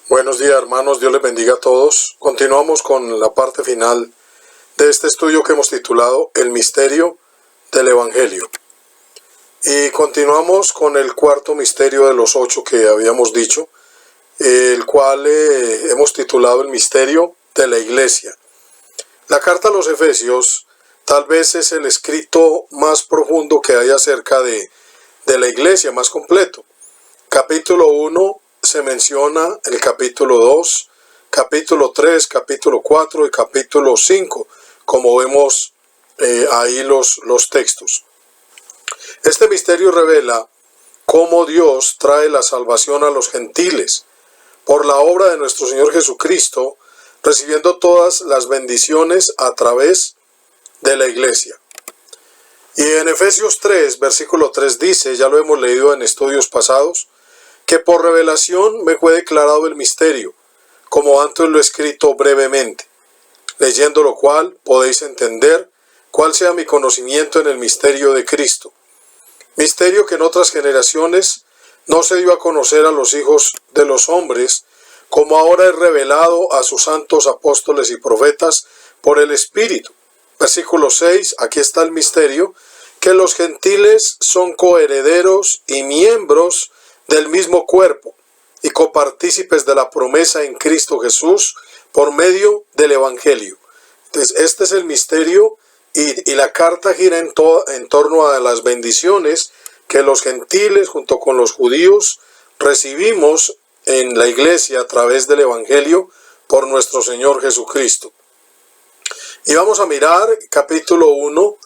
Buenos días, hermanos, Dios les bendiga a todos. Continuamos con la parte final de este estudio que hemos titulado El misterio del Evangelio. Y continuamos con el cuarto misterio de los 8 que habíamos dicho, el cual hemos titulado El misterio de la Iglesia. La carta a los Efesios tal vez es el escrito más profundo que hay acerca de la Iglesia, más completo. Capítulo 1 se menciona el capítulo 2, capítulo 3, capítulo 4 y capítulo 5, como vemos ahí los textos. Este misterio revela cómo Dios trae la salvación a los gentiles por la obra de nuestro Señor Jesucristo, recibiendo todas las bendiciones a través de la Iglesia. Y en Efesios 3, versículo 3 dice, ya lo hemos leído en estudios pasados, que por revelación me fue declarado el misterio, como antes lo he escrito brevemente, leyendo lo cual podéis entender cuál sea mi conocimiento en el misterio de Cristo. Misterio que en otras generaciones no se dio a conocer a los hijos de los hombres, como ahora es revelado a sus santos apóstoles y profetas por el Espíritu. Versículo 6, aquí está el misterio, que los gentiles son coherederos y miembros del mismo cuerpo y copartícipes de la promesa en Cristo Jesús por medio del Evangelio. Entonces, este es el misterio y la carta gira en torno a las bendiciones que los gentiles junto con los judíos recibimos en la iglesia a través del Evangelio por nuestro Señor Jesucristo. Y vamos a mirar capítulo 1,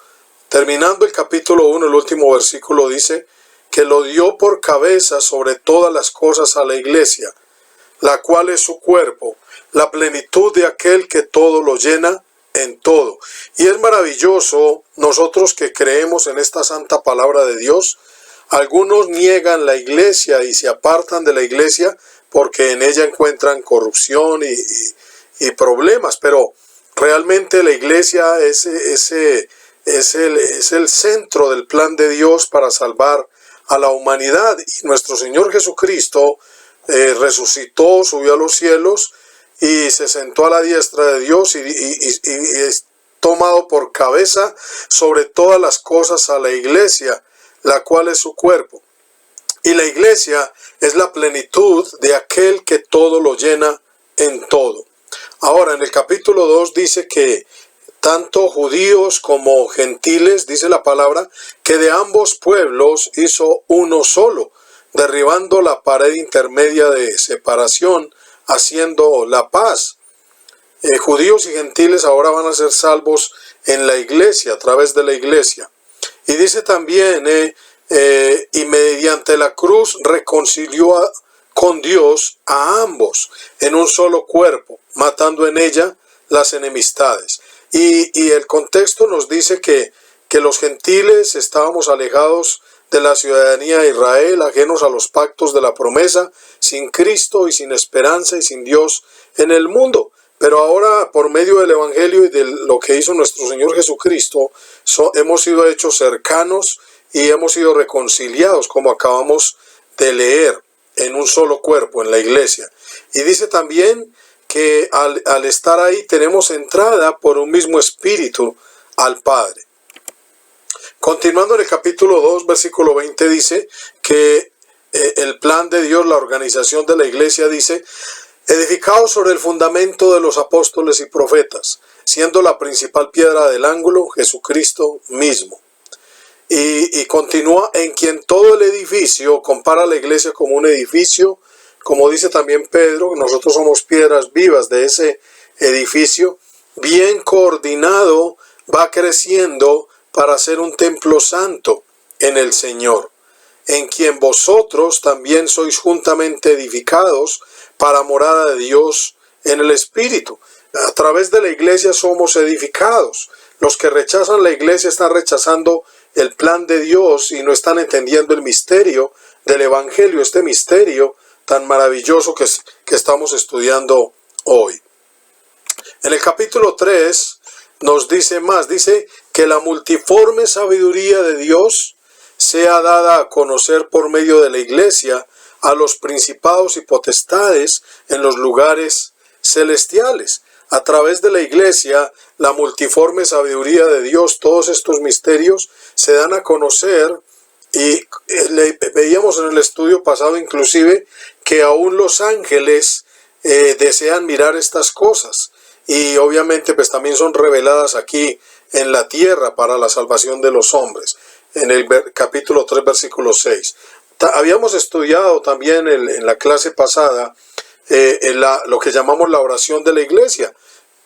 terminando el capítulo 1, el último versículo dice, que lo dio por cabeza sobre todas las cosas a la iglesia, la cual es su cuerpo, la plenitud de aquel que todo lo llena en todo. Y es maravilloso, nosotros que creemos en esta santa palabra de Dios, algunos niegan la iglesia y se apartan de la iglesia porque en ella encuentran corrupción y problemas, pero realmente la iglesia es el centro del plan de Dios para salvar a la humanidad, y nuestro Señor Jesucristo resucitó, subió a los cielos y se sentó a la diestra de Dios y es tomado por cabeza sobre todas las cosas a la iglesia, la cual es su cuerpo. Y la iglesia es la plenitud de aquel que todo lo llena en todo. Ahora, en el capítulo 2 dice que tanto judíos como gentiles, dice la palabra, que de ambos pueblos hizo uno solo, derribando la pared intermedia de separación, haciendo la paz. Judíos y gentiles ahora van a ser salvos en la iglesia, a través de la iglesia. Y dice también, y mediante la cruz reconcilió con Dios a ambos en un solo cuerpo, matando en ella las enemistades. Y el contexto nos dice que los gentiles estábamos alejados de la ciudadanía de Israel, ajenos a los pactos de la promesa, sin Cristo y sin esperanza y sin Dios en el mundo. Pero ahora, por medio del Evangelio y de lo que hizo nuestro Señor Jesucristo, hemos sido hechos cercanos y hemos sido reconciliados, como acabamos de leer, en un solo cuerpo, en la iglesia. Y dice también que al estar ahí tenemos entrada por un mismo espíritu al Padre. Continuando en el capítulo 2, versículo 20 dice que el plan de Dios, la organización de la iglesia dice, edificado sobre el fundamento de los apóstoles y profetas, siendo la principal piedra del ángulo Jesucristo mismo. Y continúa en quien todo el edificio, compara a la iglesia como un edificio, como dice también Pedro, nosotros somos piedras vivas de ese edificio, bien coordinado, va creciendo para ser un templo santo en el Señor, en quien vosotros también sois juntamente edificados para morada de Dios en el Espíritu. A través de la iglesia somos edificados. Los que rechazan la iglesia están rechazando el plan de Dios y no están entendiendo el misterio del Evangelio, este misterio tan maravilloso que estamos estudiando hoy. En el capítulo 3 nos dice más, dice que la multiforme sabiduría de Dios sea dada a conocer por medio de la iglesia a los principados y potestades en los lugares celestiales. A través de la iglesia, la multiforme sabiduría de Dios, todos estos misterios se dan a conocer, y veíamos en el estudio pasado inclusive que aún los ángeles desean mirar estas cosas, y obviamente pues también son reveladas aquí en la tierra para la salvación de los hombres, en el capítulo 3 versículo 6. Habíamos estudiado también en la clase pasada lo que llamamos la oración de la iglesia,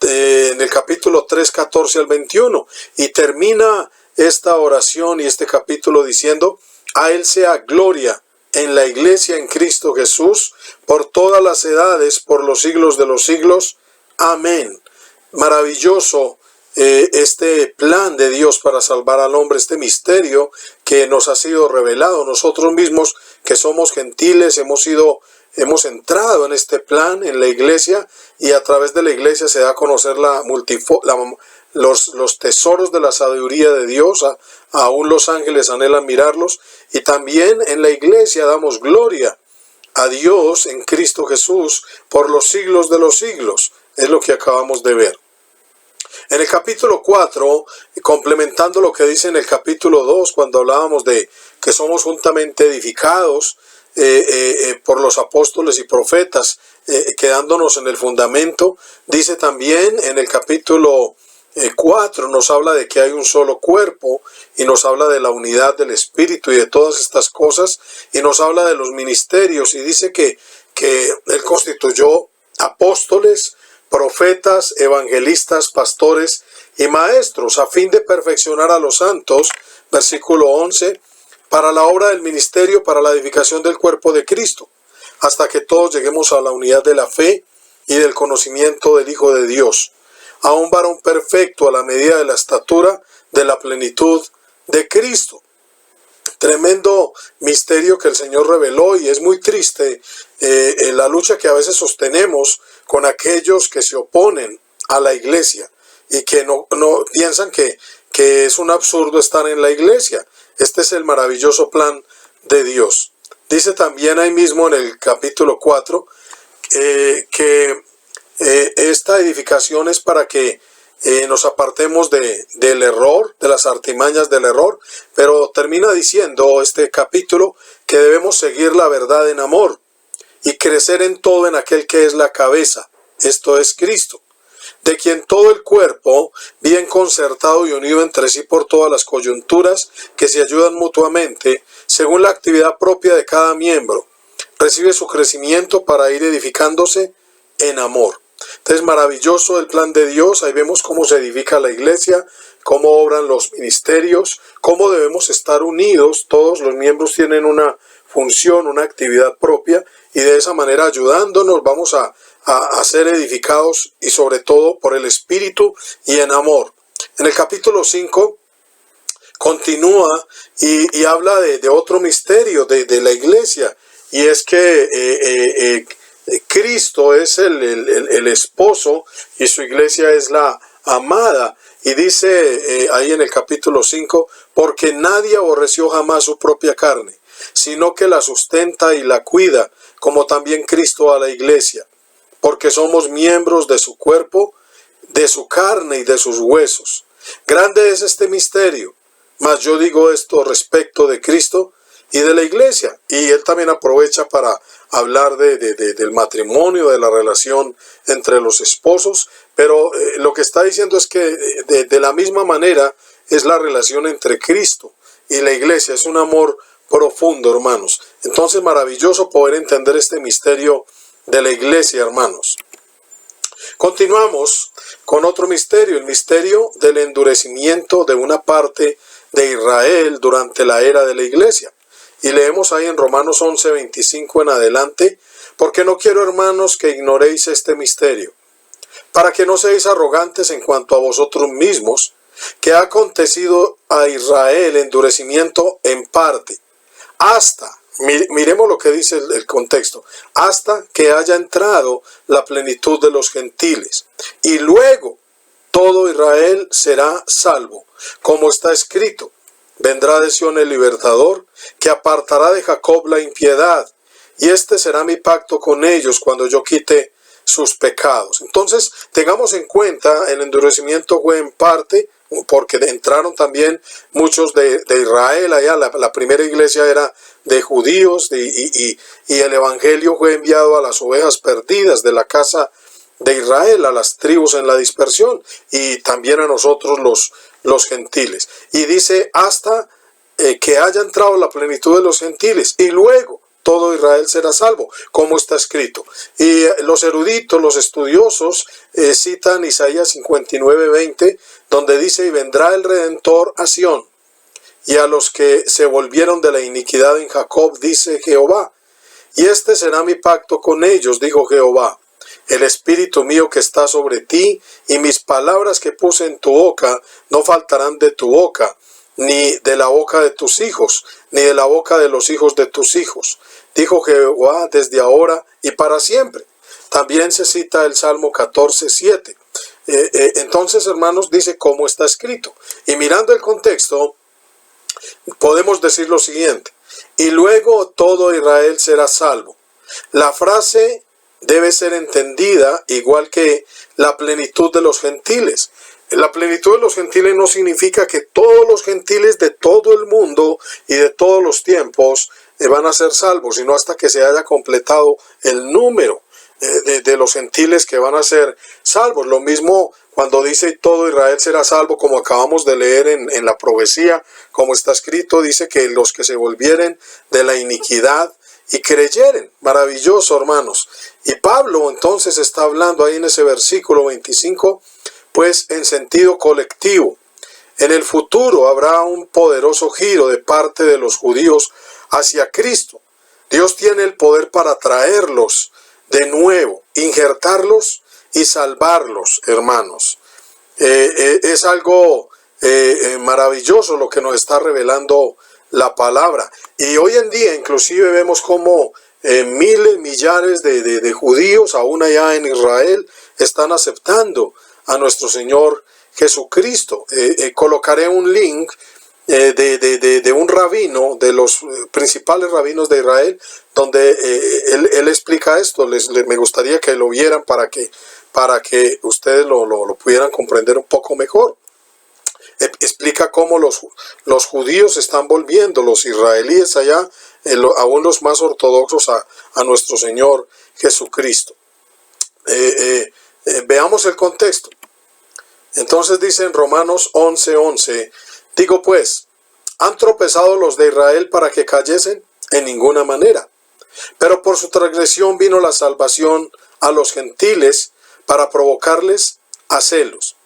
en el capítulo 3, 14 al 21, y termina esta oración y este capítulo diciendo: a Él sea gloria en la iglesia en Cristo Jesús, por todas las edades, por los siglos de los siglos. Amén. Maravilloso este plan de Dios para salvar al hombre, este misterio que nos ha sido revelado. Nosotros mismos, que somos gentiles, hemos entrado en este plan en la iglesia, y a través de la iglesia se da a conocer los tesoros de la sabiduría de Dios. Aún los ángeles anhelan mirarlos, y también en la iglesia damos gloria a Dios en Cristo Jesús por los siglos de los siglos. Es lo que acabamos de ver. En el capítulo 4, complementando lo que dice en el capítulo 2, cuando hablábamos de que somos juntamente edificados por los apóstoles y profetas, quedándonos en el fundamento, dice también en el capítulo 4, nos habla de que hay un solo cuerpo, y nos habla de la unidad del Espíritu y de todas estas cosas, y nos habla de los ministerios, y dice que Él constituyó apóstoles, profetas, evangelistas, pastores y maestros, a fin de perfeccionar a los santos, versículo 11, para la obra del ministerio, para la edificación del cuerpo de Cristo, hasta que todos lleguemos a la unidad de la fe y del conocimiento del Hijo de Dios, a un varón perfecto a la medida de la estatura de la plenitud de Cristo. Tremendo misterio que el Señor reveló, y es muy triste la lucha que a veces sostenemos con aquellos que se oponen a la iglesia y que no piensan que es un absurdo estar en la iglesia. Este es el maravilloso plan de Dios. Dice también ahí mismo en el capítulo 4 que esta edificación es para que nos apartemos del error, de las artimañas del error, pero termina diciendo este capítulo que debemos seguir la verdad en amor y crecer en todo en aquel que es la cabeza, esto es Cristo, de quien todo el cuerpo, bien concertado y unido entre sí por todas las coyunturas que se ayudan mutuamente, según la actividad propia de cada miembro, recibe su crecimiento para ir edificándose en amor. Entonces, maravilloso el plan de Dios. Ahí vemos cómo se edifica la iglesia, cómo obran los ministerios, cómo debemos estar unidos. Todos los miembros tienen una función, una actividad propia, y de esa manera, ayudándonos, vamos a ser edificados, y sobre todo por el Espíritu y en amor. En el capítulo 5 continúa y habla de otro misterio de la iglesia, y es que Cristo es el esposo y su iglesia es la amada. Y dice ahí en el capítulo 5, porque nadie aborreció jamás su propia carne, sino que la sustenta y la cuida, como también Cristo a la iglesia, porque somos miembros de su cuerpo, de su carne y de sus huesos. Grande es este misterio, mas yo digo esto respecto de Cristo y de la iglesia. Y él también aprovecha para hablar del matrimonio, de la relación entre los esposos, pero lo que está diciendo es que de la misma manera es la relación entre Cristo y la iglesia. Es un amor profundo, hermanos. Entonces, maravilloso poder entender este misterio de la iglesia, hermanos. Continuamos con otro misterio, el misterio del endurecimiento de una parte de Israel durante la era de la iglesia. Y leemos ahí en Romanos 11:25 en adelante: porque no quiero, hermanos, que ignoréis este misterio, para que no seáis arrogantes en cuanto a vosotros mismos, que ha acontecido a Israel endurecimiento en parte, hasta, miremos lo que dice el contexto, hasta que haya entrado la plenitud de los gentiles, y luego todo Israel será salvo, como está escrito: vendrá de Sión el libertador, que apartará de Jacob la impiedad, y este será mi pacto con ellos cuando yo quite sus pecados. Entonces, tengamos en cuenta, el endurecimiento fue en parte porque entraron también muchos de Israel allá. La primera iglesia era de judíos y el evangelio fue enviado a las ovejas perdidas de la casa de Israel, a las tribus en la dispersión, y también a nosotros los gentiles. Y dice hasta que haya entrado la plenitud de los gentiles, y luego todo Israel será salvo, como está escrito. Y los eruditos, los estudiosos, citan Isaías 59:20, donde dice: y vendrá el Redentor a Sión, y a los que se volvieron de la iniquidad en Jacob, dice Jehová. Y este será mi pacto con ellos, dijo Jehová: el espíritu mío que está sobre ti, y mis palabras que puse en tu boca, no faltarán de tu boca, ni de la boca de tus hijos, ni de la boca de los hijos de tus hijos, dijo Jehová, desde ahora y para siempre. También se cita el Salmo 14:7. Entonces, hermanos, dice cómo está escrito. Y mirando el contexto, podemos decir lo siguiente: y luego todo Israel será salvo. La frase debe ser entendida igual que la plenitud de los gentiles. La plenitud de los gentiles no significa que todos los gentiles de todo el mundo y de todos los tiempos van a ser salvos, sino hasta que se haya completado el número de los gentiles que van a ser salvos. Lo mismo cuando dice todo Israel será salvo, como acabamos de leer en la profecía, como está escrito, dice que los que se volvieren de la iniquidad y creyeren. Maravilloso, hermanos. Y Pablo entonces está hablando ahí en ese versículo 25, pues en sentido colectivo. En el futuro habrá un poderoso giro de parte de los judíos hacia Cristo. Dios tiene el poder para traerlos de nuevo, injertarlos y salvarlos, hermanos. Es algo maravilloso lo que nos está revelando la palabra. Y hoy en día inclusive vemos como miles, millares de judíos, aún allá en Israel, están aceptando a nuestro Señor Jesucristo. Colocaré un link de un rabino, de los principales rabinos de Israel, donde él explica esto. Me gustaría que lo vieran para que ustedes lo pudieran comprender un poco mejor. Explica cómo los judíos están volviendo, los israelíes allá, aún los más ortodoxos, a nuestro Señor Jesucristo. Veamos el contexto. Entonces dice en Romanos 11:11, digo pues, ¿han tropezado los de Israel para que cayesen? En ninguna manera. Pero por su transgresión vino la salvación a los gentiles para provocarles a celos.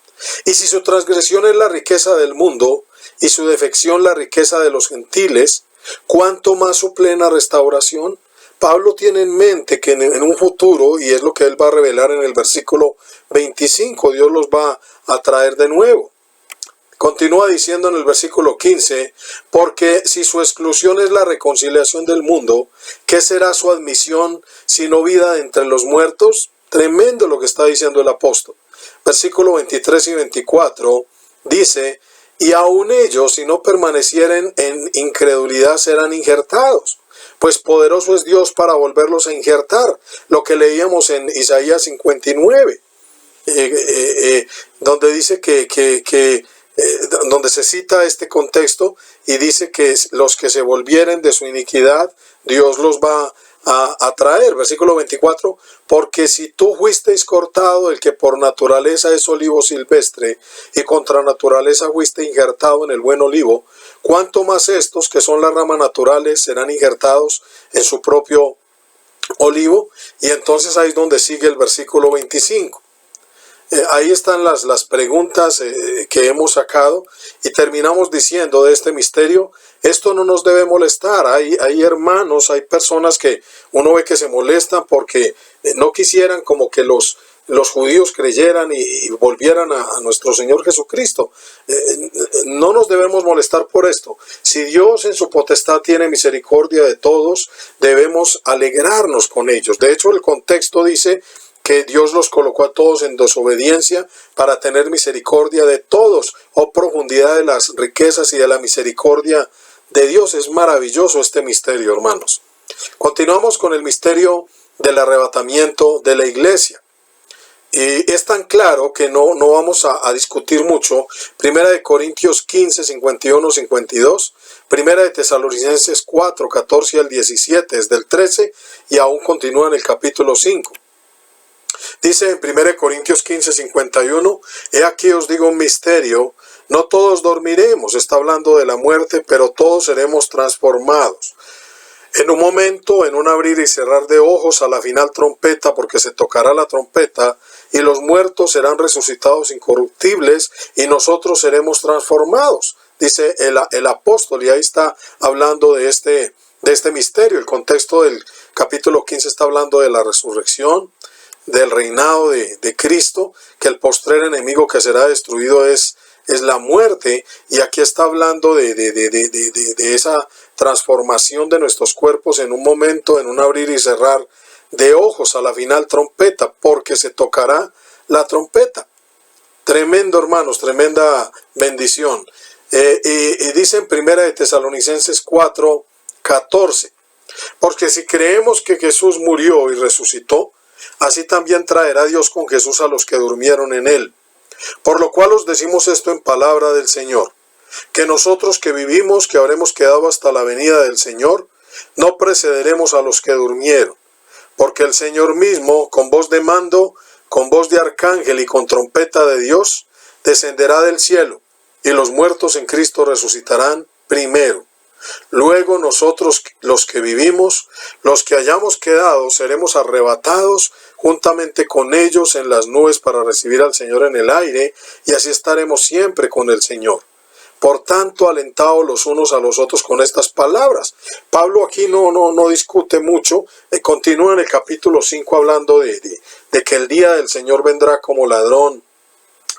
Y si su transgresión es la riqueza del mundo y su defección la riqueza de los gentiles, ¿cuánto más su plena restauración? Pablo tiene en mente que en un futuro, y es lo que él va a revelar en el versículo 25, Dios los va a traer de nuevo. Continúa diciendo en el versículo 15, porque si su exclusión es la reconciliación del mundo, ¿qué será su admisión sino vida de entre los muertos? Tremendo lo que está diciendo el apóstol. Versículo 23 y 24 dice, y aun ellos, si no permanecieren en incredulidad, serán injertados, pues poderoso es Dios para volverlos a injertar. Lo que leíamos en Isaías 59, donde dice donde se cita este contexto y dice que los que se volvieren de su iniquidad, Dios los va a traer. Versículo 24, porque si tú fuisteis cortado, el que por naturaleza es olivo silvestre, y contra naturaleza fuiste injertado en el buen olivo, cuánto más estos, que son las ramas naturales, serán injertados en su propio olivo. Y entonces ahí es donde sigue el versículo 25. Ahí están las preguntas que hemos sacado, y terminamos diciendo de este misterio, esto no nos debe molestar. Hay hermanos, hay personas que uno ve que se molestan porque no quisieran como que los judíos creyeran y volvieran a nuestro Señor Jesucristo. No nos debemos molestar por esto. Si Dios en su potestad tiene misericordia de todos, debemos alegrarnos con ellos. De hecho, el contexto dice que Dios los colocó a todos en desobediencia para tener misericordia de todos. Oh, profundidad de las riquezas y de la misericordia de Dios. Es maravilloso este misterio, hermanos. Continuamos con el misterio del arrebatamiento de la iglesia. Y es tan claro que no vamos a discutir mucho. Primera de Corintios 15, 51, 52. Primera de Tesalonicenses 4, 14 al 17, es del 13 y aún continúa en el capítulo 5. Dice en 1 Corintios 15, 51, he aquí os digo un misterio, no todos dormiremos, está hablando de la muerte, pero todos seremos transformados. En un momento, en un abrir y cerrar de ojos, a la final trompeta, porque se tocará la trompeta, y los muertos serán resucitados incorruptibles, y nosotros seremos transformados. Dice el apóstol, y ahí está hablando de este misterio. El contexto del capítulo 15 está hablando de la resurrección, del reinado de Cristo, que el postrer enemigo que será destruido es la muerte, y aquí está hablando de esa transformación de nuestros cuerpos en un momento, en un abrir y cerrar de ojos, a la final trompeta, porque se tocará la trompeta. Tremendo, hermanos, tremenda bendición. Y dice en Primera de Tesalonicenses 4, 14, porque si creemos que Jesús murió y resucitó, así también traerá Dios con Jesús a los que durmieron en él. Por lo cual os decimos esto en palabra del Señor, que nosotros que vivimos, que habremos quedado hasta la venida del Señor, no precederemos a los que durmieron, porque el Señor mismo, con voz de mando, con voz de arcángel y con trompeta de Dios, descenderá del cielo, y los muertos en Cristo resucitarán primero. Luego nosotros, los que vivimos, los que hayamos quedado, seremos arrebatados juntamente con ellos en las nubes para recibir al Señor en el aire, y así estaremos siempre con el Señor. Por tanto, alentaos los unos a los otros con estas palabras. Pablo aquí no discute mucho, continúa en el capítulo 5 hablando de que el día del Señor vendrá como ladrón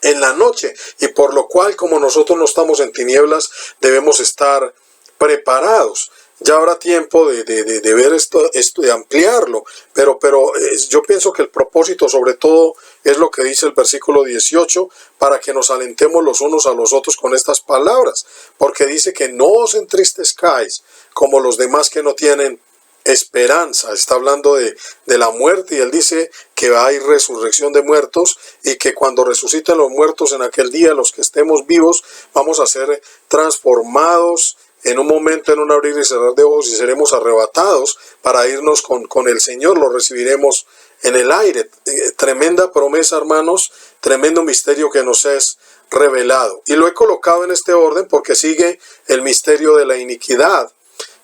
en la noche, y por lo cual, como nosotros no estamos en tinieblas, debemos estar preparados. Ya habrá tiempo de ver esto, de ampliarlo, pero yo pienso que el propósito sobre todo es lo que dice el versículo 18, para que nos alentemos los unos a los otros con estas palabras, porque dice que no os entristezcáis como los demás que no tienen esperanza. Está hablando de la muerte, y él dice que hay resurrección de muertos, y que cuando resuciten los muertos en aquel día, los que estemos vivos, vamos a ser transformados en un momento, en un abrir y cerrar de ojos, y seremos arrebatados para irnos con el Señor, lo recibiremos en el aire. Tremenda promesa, hermanos, tremendo misterio que nos es revelado. Y lo he colocado en este orden porque sigue el misterio de la iniquidad.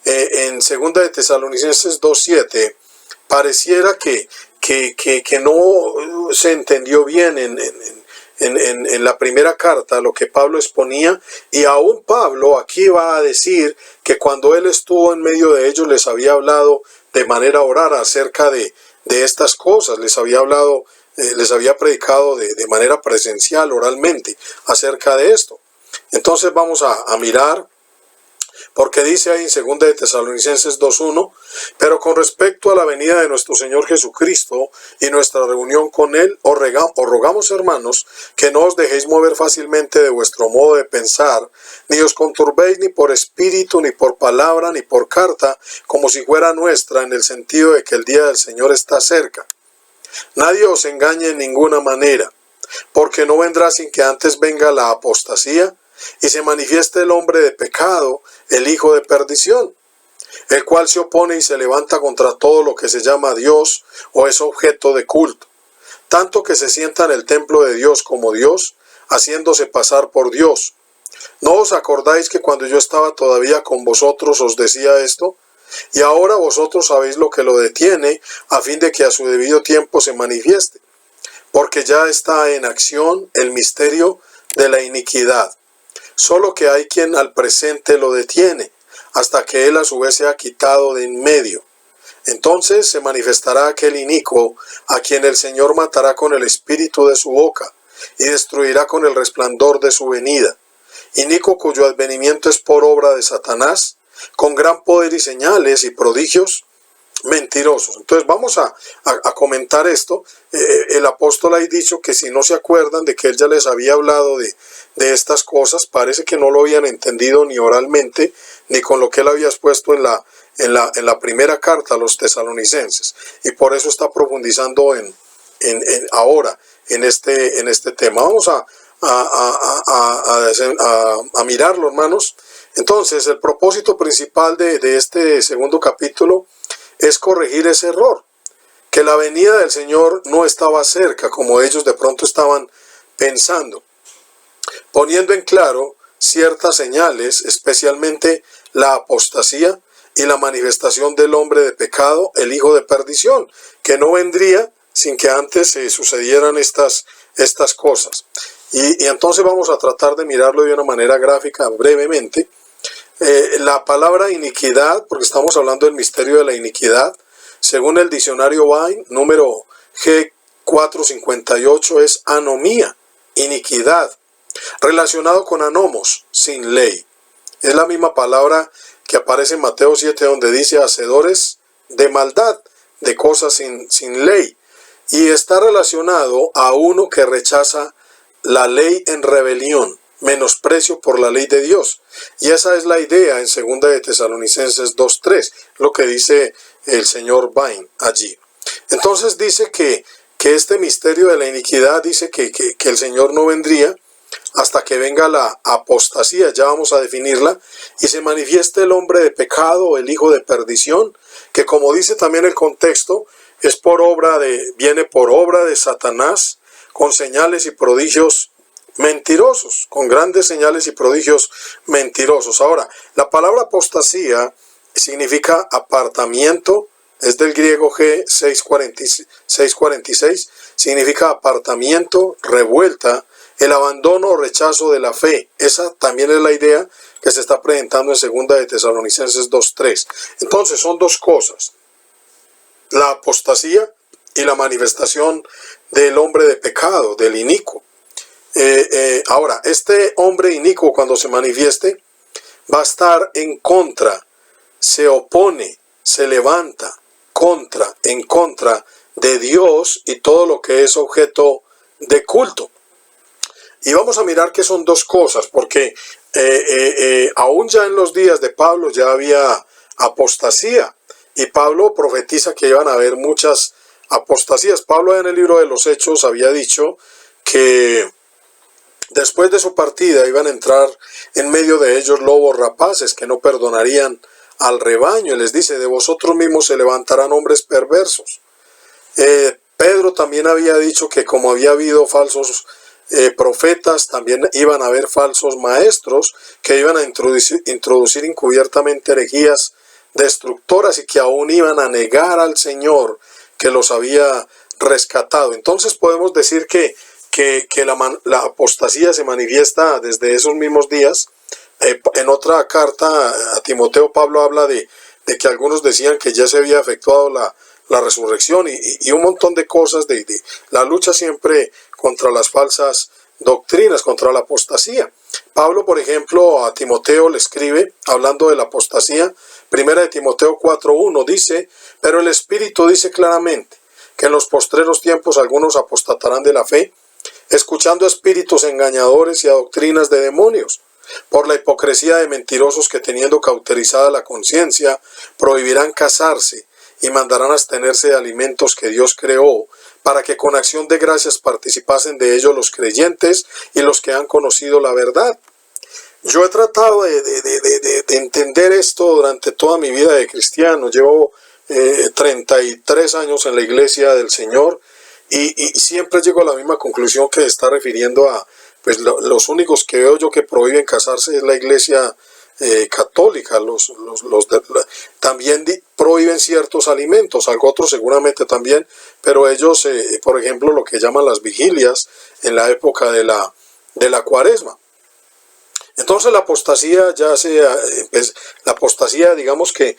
En 2 de Tesalonicenses 2:7, pareciera que no se entendió bien en la primera carta lo que Pablo exponía, y aún Pablo aquí va a decir que cuando él estuvo en medio de ellos les había hablado de manera oral acerca de estas cosas, les había hablado, les había predicado de manera presencial, oralmente, acerca de esto. Entonces vamos a mirar, porque dice ahí en 2 de Tesalonicenses 2:1, pero con respecto a la venida de nuestro Señor Jesucristo y nuestra reunión con Él, os rogamos, hermanos, que no os dejéis mover fácilmente de vuestro modo de pensar, ni os conturbéis ni por espíritu, ni por palabra, ni por carta, como si fuera nuestra, en el sentido de que el día del Señor está cerca. Nadie os engañe en ninguna manera, porque no vendrá sin que antes venga la apostasía, y se manifieste el hombre de pecado, el hijo de perdición, el cual se opone y se levanta contra todo lo que se llama Dios o es objeto de culto, tanto que se sienta en el templo de Dios como Dios, haciéndose pasar por Dios. ¿No os acordáis que cuando yo estaba todavía con vosotros os decía esto? Y ahora vosotros sabéis lo que lo detiene, a fin de que a su debido tiempo se manifieste, porque ya está en acción el misterio de la iniquidad. Solo que hay quien al presente lo detiene, hasta que él a su vez sea quitado de en medio. Entonces se manifestará aquel inicuo, a quien el Señor matará con el espíritu de su boca, y destruirá con el resplandor de su venida. Inicuo cuyo advenimiento es por obra de Satanás, con gran poder y señales y prodigios mentirosos. Entonces vamos a comentar esto. El apóstol ha dicho que si no se acuerdan de que él ya les había hablado de estas cosas, parece que no lo habían entendido ni oralmente, ni con lo que él había expuesto en en la primera carta a los tesalonicenses. Y por eso está profundizando ahora en este tema. Vamos a mirarlo, hermanos. Entonces, el propósito principal de este segundo capítulo es corregir ese error, que la venida del Señor no estaba cerca, como ellos de pronto estaban pensando, poniendo en claro ciertas señales, especialmente la apostasía y la manifestación del hombre de pecado, el hijo de perdición, que no vendría sin que antes se sucedieran estas cosas. Y entonces vamos a tratar de mirarlo de una manera gráfica brevemente. La palabra iniquidad, porque estamos hablando del misterio de la iniquidad, según el diccionario Vine, número G458, es anomía, iniquidad, relacionado con anomos, sin ley. Es la misma palabra que aparece en Mateo 7, donde dice hacedores de maldad, de cosas sin ley. Y está relacionado a uno que rechaza la ley en rebelión, menosprecio por la ley de Dios. Y esa es la idea en 2 de Tesalonicenses 2:3, lo que dice el señor Vine allí. Entonces dice que este misterio de la iniquidad, dice que el Señor no vendría hasta que venga la apostasía, ya vamos a definirla, y se manifieste el hombre de pecado, el hijo de perdición, que como dice también el contexto, viene por obra de Satanás, con señales y prodigios mentirosos, con grandes señales y prodigios mentirosos. Ahora, la palabra apostasía significa apartamiento, es del griego G646, significa apartamiento, revuelta, el abandono o rechazo de la fe. Esa también es la idea que se está presentando en 2 de Tesalonicenses 2:3. Entonces son dos cosas: la apostasía y la manifestación del hombre de pecado, del inicuo. Ahora, este hombre inicuo, cuando se manifieste, va a estar en contra, se opone, se levanta en contra de Dios y todo lo que es objeto de culto. Y vamos a mirar que son dos cosas, porque aún ya en los días de Pablo ya había apostasía, y Pablo profetiza que iban a haber muchas apostasías. Pablo en el libro de los Hechos había dicho que después de su partida iban a entrar en medio de ellos lobos rapaces que no perdonarían al rebaño. Y les dice, de vosotros mismos se levantarán hombres perversos. Pedro también había dicho que como había habido falsos profetas, también iban a haber falsos maestros que iban a introducir encubiertamente herejías destructoras y que aún iban a negar al Señor que los había rescatado. Entonces podemos decir que la apostasía se manifiesta desde esos mismos días. En otra carta a Timoteo, Pablo habla de que algunos decían que ya se había efectuado la resurrección y un montón de cosas, de la lucha siempre contra las falsas doctrinas, contra la apostasía. Pablo, por ejemplo, a Timoteo le escribe, hablando de la apostasía, 1 de Timoteo 4:1, dice, pero el Espíritu dice claramente que en los postreros tiempos algunos apostatarán de la fe, escuchando a espíritus engañadores y a doctrinas de demonios, por la hipocresía de mentirosos que teniendo cauterizada la conciencia, prohibirán casarse y mandarán abstenerse de alimentos que Dios creó, para que con acción de gracias participasen de ellos los creyentes y los que han conocido la verdad. Yo he tratado de entender esto durante toda mi vida de cristiano. Llevo 33 años en la iglesia del Señor y siempre llego a la misma conclusión, que está refiriendo a pues los únicos que veo yo que prohíben casarse es la iglesia católica. También prohíben ciertos alimentos, algo otro seguramente también, pero ellos, por ejemplo, lo que llaman las vigilias en la época de la Cuaresma. Entonces la apostasía la apostasía, digamos que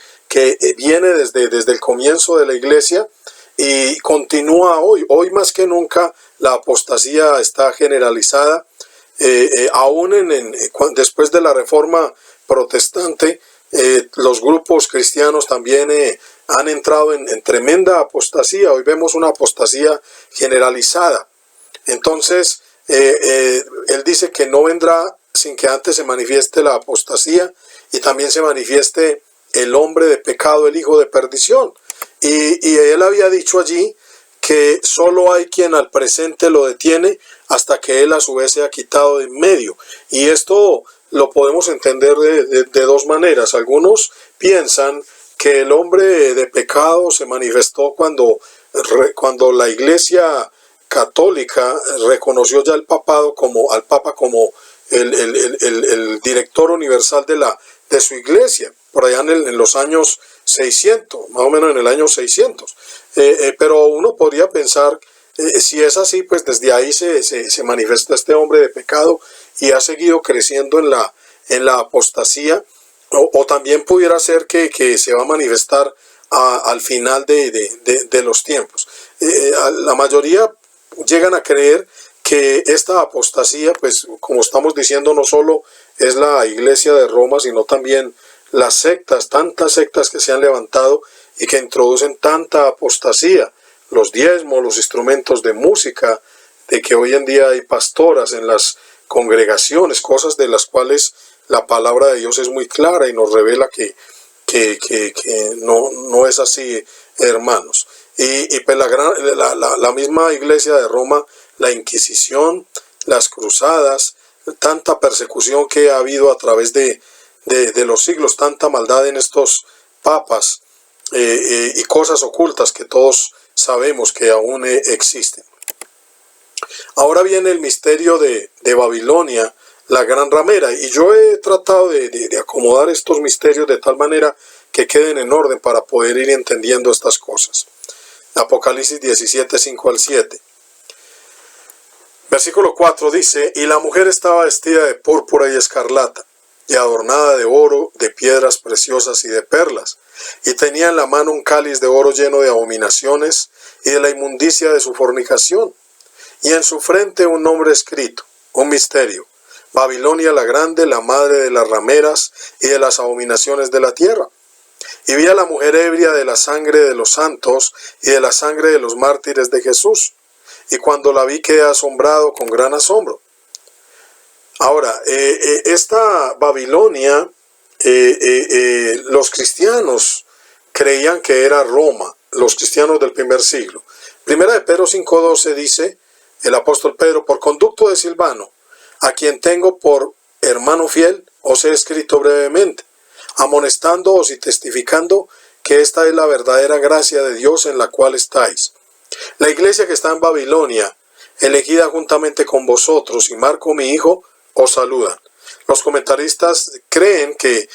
viene desde el comienzo de la iglesia y continúa hoy. Hoy más que nunca la apostasía está generalizada. Aún después de la Reforma Protestante, los grupos cristianos también han entrado en tremenda apostasía. Hoy vemos una apostasía generalizada. Entonces, él dice que no vendrá sin que antes se manifieste la apostasía y también se manifieste el hombre de pecado, el hijo de perdición. Y él había dicho allí que solo hay quien al presente lo detiene hasta que él a su vez se ha quitado de en medio. Y esto lo podemos entender de dos maneras. Algunos piensan que el hombre de pecado se manifestó cuando la Iglesia católica reconoció ya al Papa como el director universal de su iglesia, por allá en los años 600, más o menos en el año 600. Pero uno podría pensar, si es así, pues desde ahí se manifesta este hombre de pecado y ha seguido creciendo en la apostasía, o también pudiera ser que se va a manifestar al final de los tiempos. La mayoría llegan a creer que esta apostasía, pues como estamos diciendo, no solo es la Iglesia de Roma, sino también las sectas, tantas sectas que se han levantado y que introducen tanta apostasía, los diezmos, los instrumentos de música, de que hoy en día hay pastoras en las congregaciones, cosas de las cuales la palabra de Dios es muy clara y nos revela que no es así, hermanos. Y pues la misma Iglesia de Roma, la Inquisición, las cruzadas, tanta persecución que ha habido a través de los siglos, tanta maldad en estos papas y cosas ocultas que todos sabemos que aún existen. Ahora viene el misterio de Babilonia, la gran ramera, y yo he tratado de acomodar estos misterios de tal manera que queden en orden para poder ir entendiendo estas cosas. Apocalipsis 17, 5 al 7. Versículo 4 dice: y la mujer estaba vestida de púrpura y escarlata, y adornada de oro, de piedras preciosas y de perlas, y tenía en la mano un cáliz de oro lleno de abominaciones y de la inmundicia de su fornicación, y en su frente un nombre escrito, un misterio: Babilonia la grande, la madre de las rameras y de las abominaciones de la tierra. Y vi a la mujer ebria de la sangre de los santos y de la sangre de los mártires de Jesús. Y cuando la vi quedé asombrado con gran asombro. Ahora, esta Babilonia, los cristianos creían que era Roma, los cristianos del primer siglo. Primera de Pedro 5:12 dice el apóstol Pedro: por conducto de Silvano, a quien tengo por hermano fiel, os he escrito brevemente, amonestándoos y testificando que esta es la verdadera gracia de Dios en la cual estáis. La iglesia que está en Babilonia, elegida juntamente con vosotros, y Marco mi hijo, os saludan. Los comentaristas creen que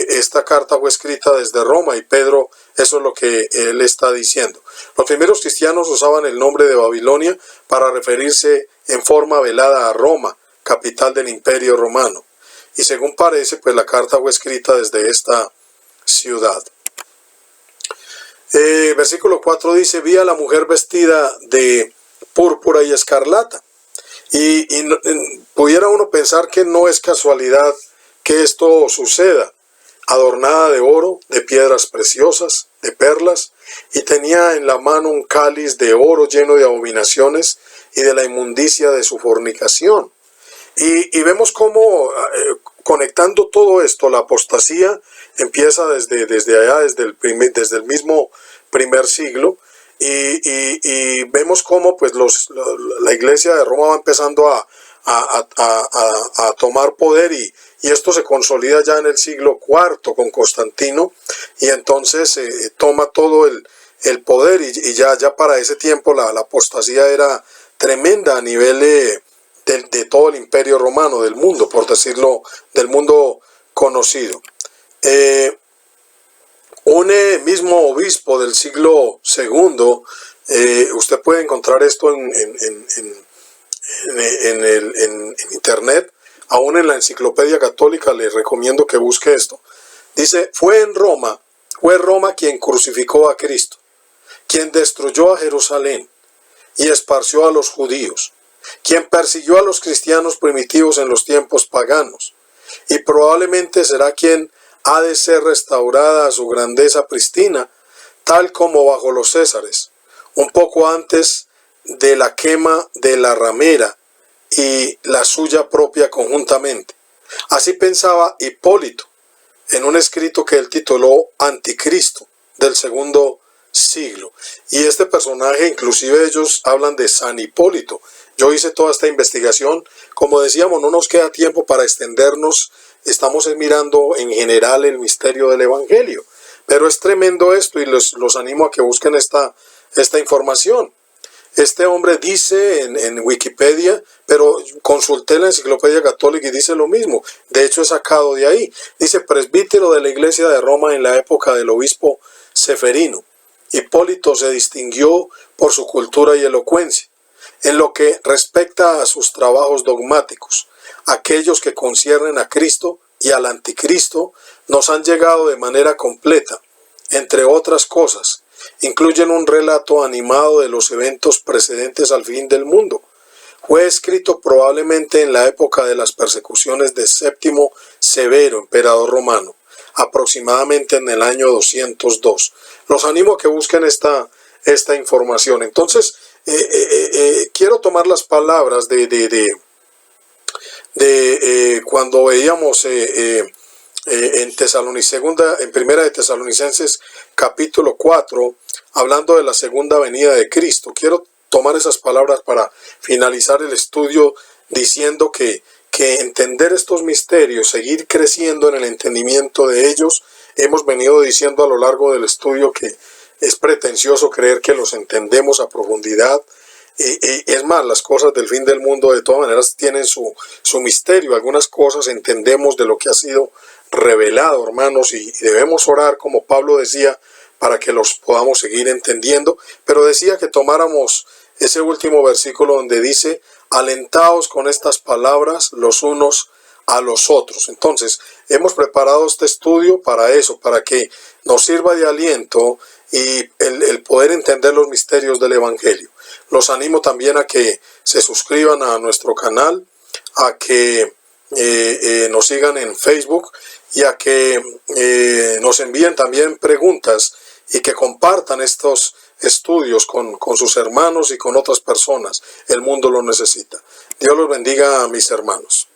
esta carta fue escrita desde Roma, y Pedro, eso es lo que él está diciendo. Los primeros cristianos usaban el nombre de Babilonia para referirse en forma velada a Roma, capital del Imperio Romano. Y según parece, pues la carta fue escrita desde esta ciudad. Versículo 4 dice: vi a la mujer vestida de púrpura y escarlata. Y pudiera uno pensar que no es casualidad que esto suceda. Adornada de oro, de piedras preciosas, de perlas, y tenía en la mano un cáliz de oro lleno de abominaciones y de la inmundicia de su fornicación. Y vemos cómo, conectando todo esto, la apostasía empieza desde allá, desde el mismo primer siglo, y vemos cómo pues la iglesia de Roma va empezando a tomar poder, y esto se consolida ya en el siglo IV con Constantino, y entonces toma todo el poder, y ya para ese tiempo la apostasía era tremenda a nivel de todo el imperio romano, del mundo, por decirlo, del mundo conocido. Un mismo obispo del siglo II, usted puede encontrar esto en internet, aún en la enciclopedia católica, le recomiendo que busque esto. Dice: fue Roma quien crucificó a Cristo, quien destruyó a Jerusalén y esparció a los judíos, quien persiguió a los cristianos primitivos en los tiempos paganos, y probablemente será quien ha de ser restaurada a su grandeza pristina, tal como bajo los Césares, un poco antes de la quema de la ramera y la suya propia conjuntamente. Así pensaba Hipólito, en un escrito que él tituló Anticristo del segundo siglo. Y este personaje, inclusive ellos hablan de San Hipólito. Yo hice toda esta investigación. Como decíamos, no nos queda tiempo para extendernos. Estamos mirando en general el misterio del Evangelio. Pero es tremendo esto y los animo a que busquen esta información. Este hombre dice en Wikipedia, pero consulté la Enciclopedia Católica y dice lo mismo. De hecho, he sacado de ahí. Dice, presbítero de la Iglesia de Roma en la época del obispo Seferino. Hipólito se distinguió por su cultura y elocuencia. En lo que respecta a sus trabajos dogmáticos, aquellos que conciernen a Cristo y al Anticristo nos han llegado de manera completa. Entre otras cosas, incluyen un relato animado de los eventos precedentes al fin del mundo. Fue escrito probablemente en la época de las persecuciones de Séptimo Severo, emperador romano, aproximadamente en el año 202. Los animo a que busquen esta información. Entonces, quiero tomar las palabras de cuando veíamos en Primera de Tesalonicenses capítulo 4, hablando de la segunda venida de Cristo. Quiero tomar esas palabras para finalizar el estudio diciendo que entender estos misterios, seguir creciendo en el entendimiento de ellos, hemos venido diciendo a lo largo del estudio que es pretencioso creer que los entendemos a profundidad. Es más, las cosas del fin del mundo de todas maneras tienen su misterio. Algunas cosas entendemos de lo que ha sido revelado, hermanos, y debemos orar, como Pablo decía, para que los podamos seguir entendiendo. Pero decía que tomáramos ese último versículo donde dice, alentaos con estas palabras los unos a los otros. Entonces, hemos preparado este estudio para eso, para que nos sirva de aliento y el poder entender los misterios del Evangelio. Los animo también a que se suscriban a nuestro canal, a que nos sigan en Facebook y a que nos envíen también preguntas y que compartan estos estudios con sus hermanos y con otras personas. El mundo lo necesita. Dios los bendiga, mis hermanos.